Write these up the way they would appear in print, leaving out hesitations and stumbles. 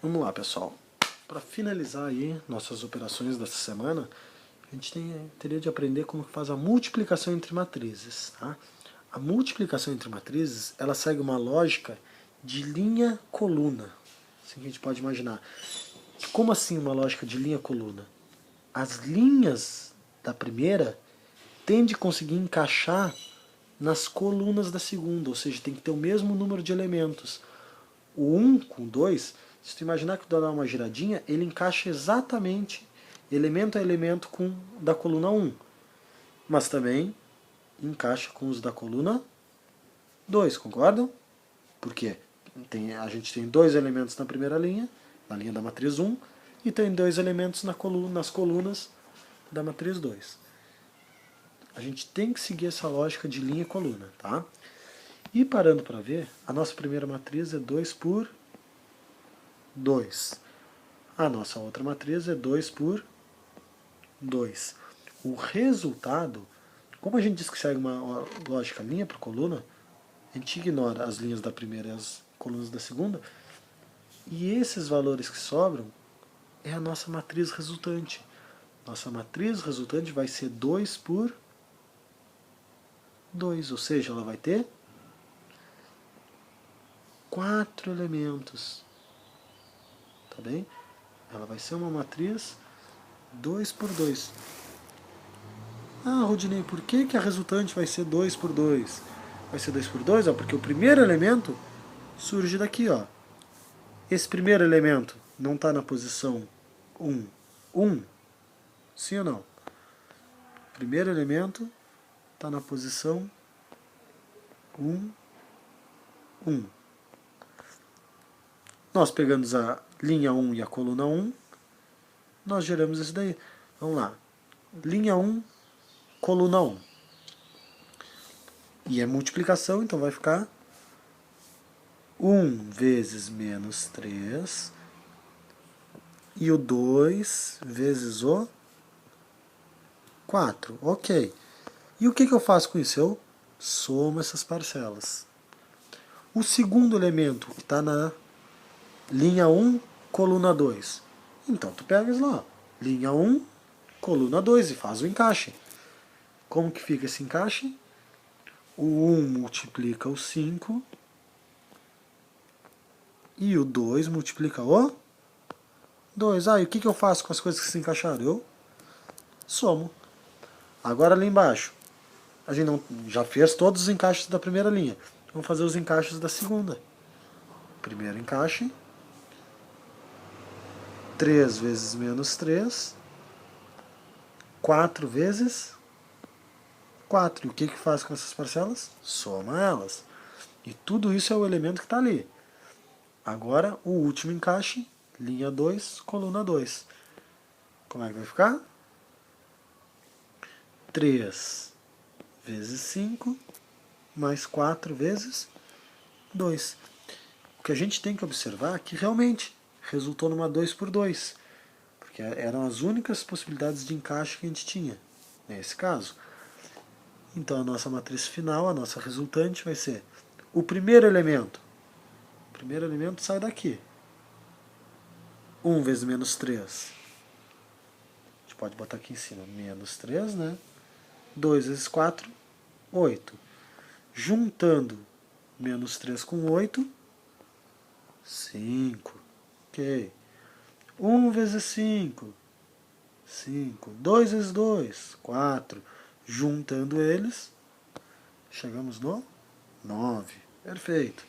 Vamos lá, pessoal. Para finalizar aí nossas operações dessa semana, a gente teria de aprender como faz a multiplicação entre matrizes. Tá? A multiplicação entre matrizes, ela segue uma lógica de linha-coluna. Assim que a gente pode imaginar. Como assim uma lógica de linha-coluna? As linhas da primeira tendem a conseguir encaixar nas colunas da segunda, ou seja, tem que ter o mesmo número de elementos. O 1 com 2, se tu imaginar que tu dá uma giradinha, ele encaixa exatamente elemento a elemento da coluna 1. Mas também encaixa com os da coluna 2, concordam? Por quê? A gente tem dois elementos na primeira linha, na linha da matriz 1, e tem dois elementos nas colunas da matriz 2. A gente tem que seguir essa lógica de linha e coluna, tá? E parando para ver, a nossa primeira matriz é 2 por 2. A nossa outra matriz é 2 por 2. O resultado, como a gente diz que segue uma lógica linha por coluna, a gente ignora as linhas da primeira e as colunas da segunda, e esses valores que sobram é a nossa matriz resultante. Nossa matriz resultante vai ser 2 por 2, ou seja, ela vai ter 4 elementos. Tá bem? Ela vai ser uma matriz 2 por 2. Ah, Rodinei, por que a resultante vai ser 2 por 2? Vai ser 2 por 2? Porque o primeiro elemento surge daqui. Ó. Esse primeiro elemento não está na posição 1. 1. Sim ou não? O primeiro elemento está na posição 1, 1. Nós pegamos a linha 1 e a coluna 1, nós geramos isso daí. Vamos lá. Linha 1, coluna 1. E é multiplicação, então vai ficar 1 vezes menos 3 e o 2 vezes o 4. Ok. E o que eu faço com isso? Eu somo essas parcelas. O segundo elemento que está na linha 1, coluna 2. Então tu pegas lá, linha 1, coluna 2 e faz o encaixe. Como que fica esse encaixe? O 1 multiplica o 5 e o 2 multiplica o 2. Ah, e o que eu faço com as coisas que se encaixaram? Eu somo. Agora ali embaixo, a gente já fez todos os encaixes da primeira linha. Vamos fazer os encaixes da segunda. Primeiro encaixe, 3 vezes menos 3, 4 vezes 4. E o que faz com essas parcelas? Soma elas. E tudo isso é o elemento que está ali. Agora, o último encaixe, linha 2, coluna 2. Como é que vai ficar? 3 vezes 5, mais 4 vezes 2. O que a gente tem que observar é que realmente resultou numa 2 por 2. Porque eram as únicas possibilidades de encaixe que a gente tinha, nesse caso. Então a nossa matriz final, a nossa resultante, vai ser o primeiro elemento. O primeiro elemento sai daqui. 1 vezes menos 3. A gente pode botar aqui em cima, menos 3, né? 2 vezes 4, 8. Juntando menos 3 com 8, 5. Ok. 1 vezes 5, 5. 2 vezes 2, 4. Juntando eles, chegamos no 9. Perfeito.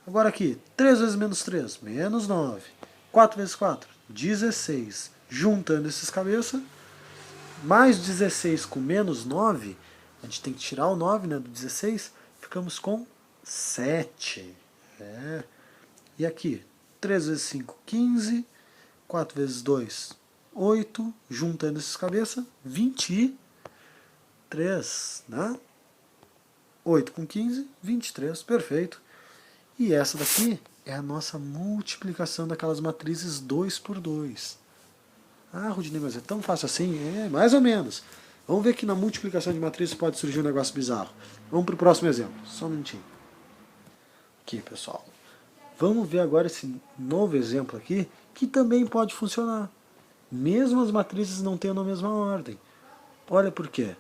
Agora aqui, 3 vezes menos 3, menos 9. 4 vezes 4, 16. Juntando esses cabeças, mais 16 com menos 9, a gente tem que tirar o 9, né, do 16, ficamos com 7. É. E aqui, 3 vezes 5, 15. 4 vezes 2, 8. Juntando esses cabeças, 23. 3, né? 8 com 15, 23, perfeito. E essa daqui é a nossa multiplicação daquelas matrizes 2 por 2. Ah, Rudinei, mas é tão fácil assim? É, mais ou menos. Vamos ver que na multiplicação de matrizes pode surgir um negócio bizarro. Vamos para o próximo exemplo. Só um minutinho. Aqui, pessoal. Vamos ver agora esse novo exemplo aqui, que também pode funcionar. Mesmo as matrizes não tendo a mesma ordem. Olha por quê.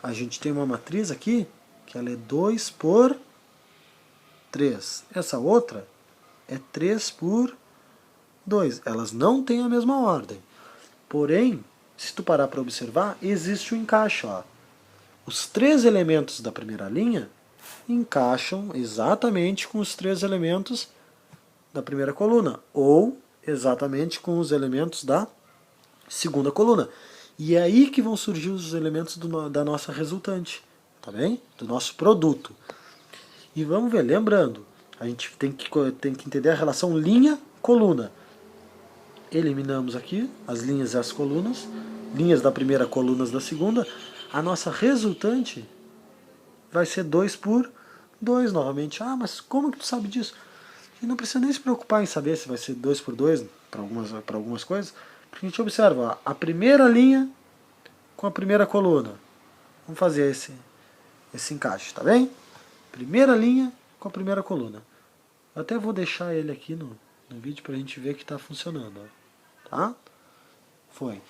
A gente tem uma matriz aqui, que ela é 2 por 3. Essa outra é 3 por 2. Elas não têm a mesma ordem. Porém, se tu parar para observar, existe um encaixe. Ó. Os 3 elementos da primeira linha encaixam exatamente com os 3 elementos da primeira coluna, ou exatamente com os elementos da segunda coluna. E é aí que vão surgir os elementos da nossa resultante, tá bem? Do nosso produto. E vamos ver, lembrando, a gente tem que entender a relação linha-coluna. Eliminamos aqui as linhas e as colunas, linhas da primeira, colunas da segunda. A nossa resultante vai ser 2 por 2 novamente. Ah, mas como que tu sabe disso? E não precisa nem se preocupar em saber se vai ser 2 por 2 para algumas coisas, porque a gente observa ó, a primeira linha com a primeira coluna. Vamos fazer esse encaixe, tá bem? Primeira linha com a primeira coluna. Eu até vou deixar ele aqui no vídeo para a gente ver que está funcionando. Ó. Tá? Foi.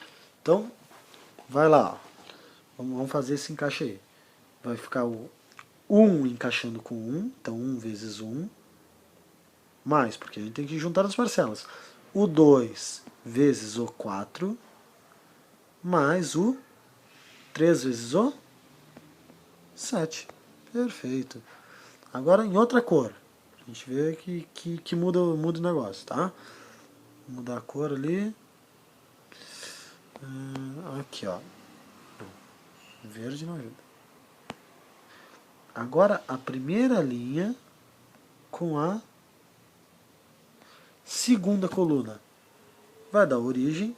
Então, vai lá. Ó. Vamos fazer esse encaixe aí. Vai ficar o 1 encaixando com 1. Então, 1 vezes 1. Mais, porque a gente tem que juntar as parcelas. O 2 vezes o 4. Mais o 3 vezes o 7. Perfeito. Agora em outra cor. A gente vê que muda o negócio, tá? Vou mudar a cor ali. Aqui, ó. Verde não ajuda. Agora a primeira linha com a segunda coluna vai dar origem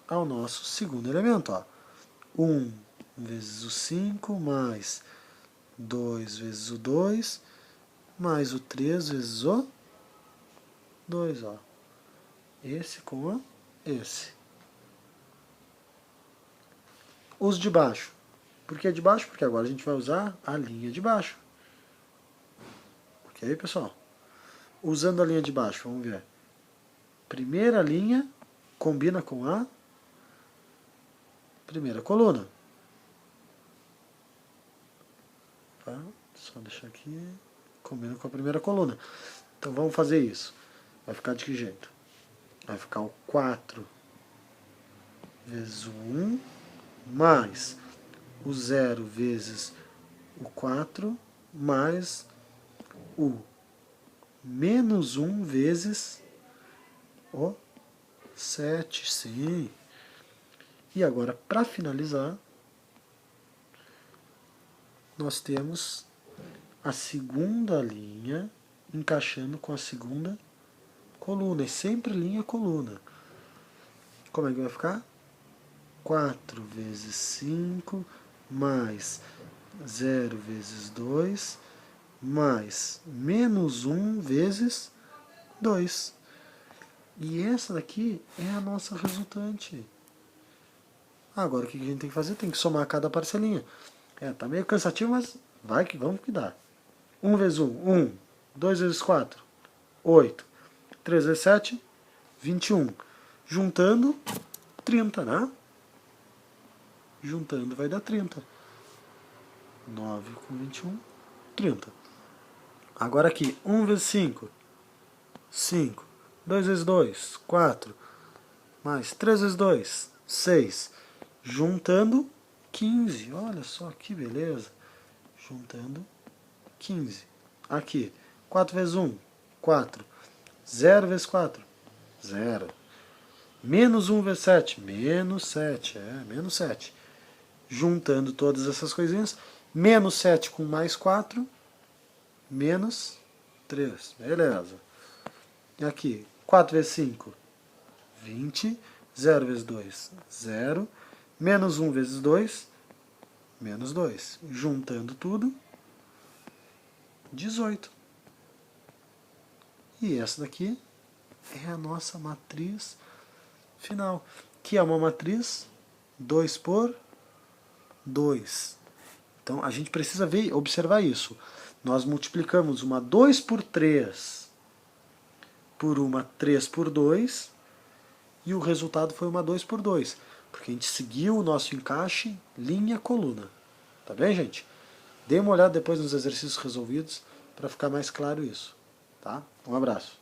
ao nosso segundo elemento. Ó. 1 vezes o 5 mais 2 vezes o 2 mais o 3 vezes o 2. Ó. Esse com esse. Os de baixo. Por que de baixo? Porque agora a gente vai usar a linha de baixo. Ok, pessoal? Usando a linha de baixo, vamos ver. Primeira linha combina com a primeira coluna. Tá? Só deixar aqui. Combina com a primeira coluna. Então vamos fazer isso. Vai ficar de que jeito? Vai ficar o 4 vezes o 1 mais o 0 vezes o 4 mais o menos 1 vezes o 7, sim. E agora, para finalizar, nós temos a segunda linha encaixando com a segunda coluna. É sempre linha-coluna. Como é que vai ficar? 4 vezes 5 mais 0 vezes 2 mais menos 1 vezes 2. E essa daqui é a nossa resultante. Agora o que a gente tem que fazer? Tem que somar cada parcelinha. Tá meio cansativo, mas vamos que dá. 1 vezes 1, 1. 2 vezes 4, 8. 3 vezes 7, 21. Juntando, 30, né? Juntando vai dar 30. 9 com 21, 30. Agora aqui, 1 vezes 5, 5. 2 vezes 2, 4. Mais 3 vezes 2, 6. Juntando, 15. Olha só que beleza. Juntando, 15. Aqui, 4 vezes 1, 4. 0 vezes 4, 0. Menos 1 vezes 7, menos 7. Menos 7. Juntando todas essas coisinhas, menos 7 com mais 4, menos 3. Beleza. E aqui, 4 vezes 5, 20. 0 vezes 2, 0. Menos 1 vezes 2, menos 2. Juntando tudo, 18. E essa daqui é a nossa matriz final, que é uma matriz 2 por 2. Então a gente precisa observar isso. Nós multiplicamos uma 2 por 3 por uma 3 por 2 e o resultado foi uma 2 por 2, porque a gente seguiu o nosso encaixe linha-coluna. Tá bem, gente? Dê uma olhada depois nos exercícios resolvidos para ficar mais claro isso. Tá? Um abraço.